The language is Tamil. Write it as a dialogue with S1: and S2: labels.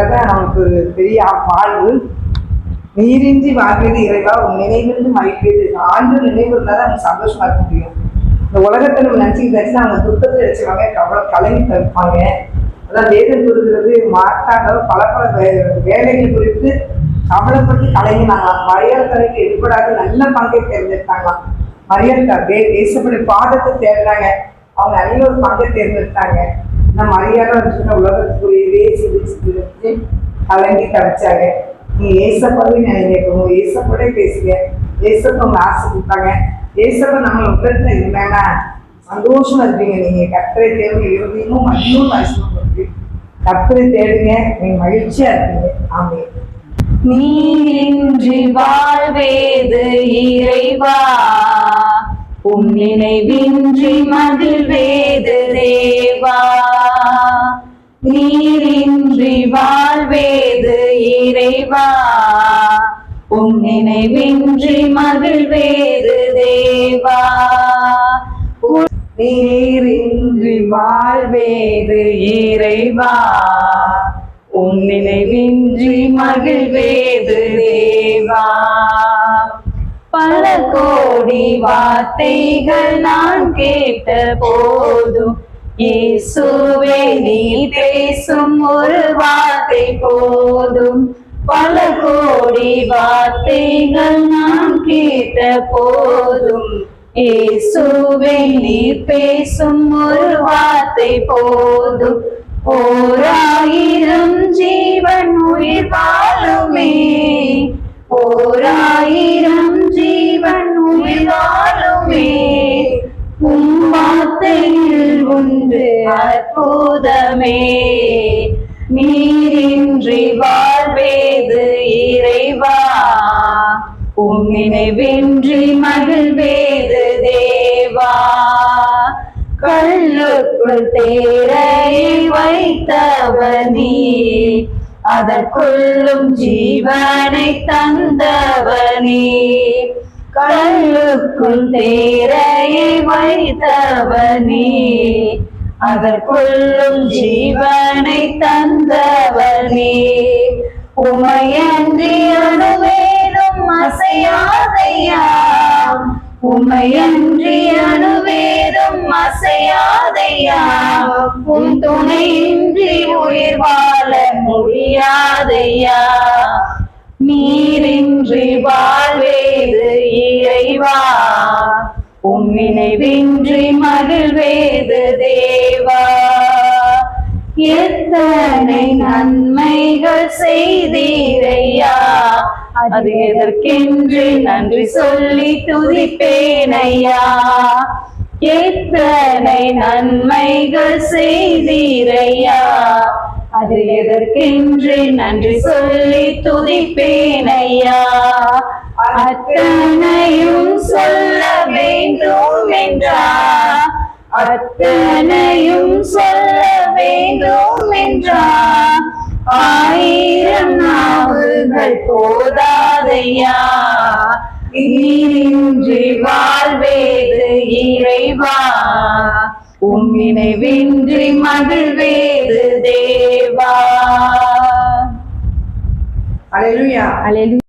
S1: அதான் நமக்கு ஒரு பெரிய வாழ்வு. நீரின்றி வாழ்வது இறைவா, உன் நினைவிருந்து மகிழ்வது. ஆண்டு நினைவு இருந்தால் தான் அவங்க சந்தோஷமா இருக்க முடியும். இந்த உலகத்தை நம்ம நினச்சிக்கிட்டாச்சுன்னா அவங்க துக்கத்தை நினைச்சுவாங்க, கலங்கி தவிப்பாங்க. அதான் வேதம் கூறுகிறது, மாற்றாக பல பல வேலைகள் குறித்து கவலைப்பட்டு கலங்கினாங்க. மரியாதை தலைக்கு எடுபடாத நல்ல பங்கை தேர்ந்தெடுத்தாங்களாம். மரியாதை தேசப்படி பாதத்தை தேடுறாங்க, அவங்க நல்ல ஒரு பங்கை தேர்ந்தெடுத்தாங்க. இந்த மரியாதை சொன்ன உலகத்துக்குரியதே சிந்திச்சு கலங்கி தவிச்சாங்க. நீ ஏசப்பாவே நினைக்கணும், ஏசப்படே பேசுங்க, ஏசப்ப உங்க ஆசை கொடுத்தாங்க. ஏசப்ப நம்ம உலகத்துல இருந்தாங்கன்னா சந்தோஷமா இருப்பீங்க. நீங்க கர்த்தரை தேவை இறுதியும் மகிழும் பரிசுத்தம் கர்த்தரை தேடுங்க, நீங்க மகிழ்ச்சியா இருப்பீங்க. ஆமே.
S2: நீரின்றி வாழ்வேது இறைவா, உன் நினைவின்றி மகிழ்வேது தேவா. நீரின்றி வாழ்வேது இறைவா, உன் நினைவின்றி மகிழ்வேது தேவா. நீரின்றி வாழ்வேது இறைவா, உன் நினைவின்றி மகிழ்வேது தேவா. பல கோடி வார்த்தைகள் நான் கேட்ட போதும் இயேசுவே நீ பேசும் ஒரு வார்த்தை போதும். பல கோடி வார்த்தைகள் நான் கேட்ட போதும் இயேசுவே நீ பேசும் ஒரு வார்த்தை போதும். 1000 ஜீவன் உயிர் வாழுமே, 1000 ஜீவன் உயிர் வாழுமே, உன் வார்த்தையில் உண்டு அற்புதமே. நீரின்றி வாழ்வேது இறைவா, உன் நினைவின்றி மகிழ்வேது தேவா. கல்லுக்குள் தேரையை வைத்தவனே, அதற்குள்ளும் ஜீவனை தந்தவனே. கல்லுக்குள் தேரையை வைத்தவனே, அதற்குள்ளும் ஜீவனை தந்தவனே. உமையன்றி அணுவேலும் அசையாதையா, உமையன்றி அணுவேலும் அசையாதையா. உன் துணையின்றி உயிர் வாழ முடியாதையா. நீரின்றி வாழ்வேது இறைவா, உன் நினைவின்றி மகிழ்வேது தேவா. எத்தனை நன்மைகள் செய்தீரையா, அது எதற்கென்று நன்றி சொல்லி துதிப்பேனையா. எத்தனை நன்மைகள் செய்தீரையா, அது எதற்கென்று நன்றி சொல்லி துதிப்பேனையா. அத்தனையும் சொல்ல வேண்டும் என்றா, அத்தனையும் சொல்ல வேண்டும் என்றா. 1000 நாவுகள் போதாதையா. நீரின்றி வாழ்வேது இறைவா, உன் நினைவின்றி மகிழ்வேது தேவா.
S1: அல்லேலூயா.
S2: அல்லேலூயா.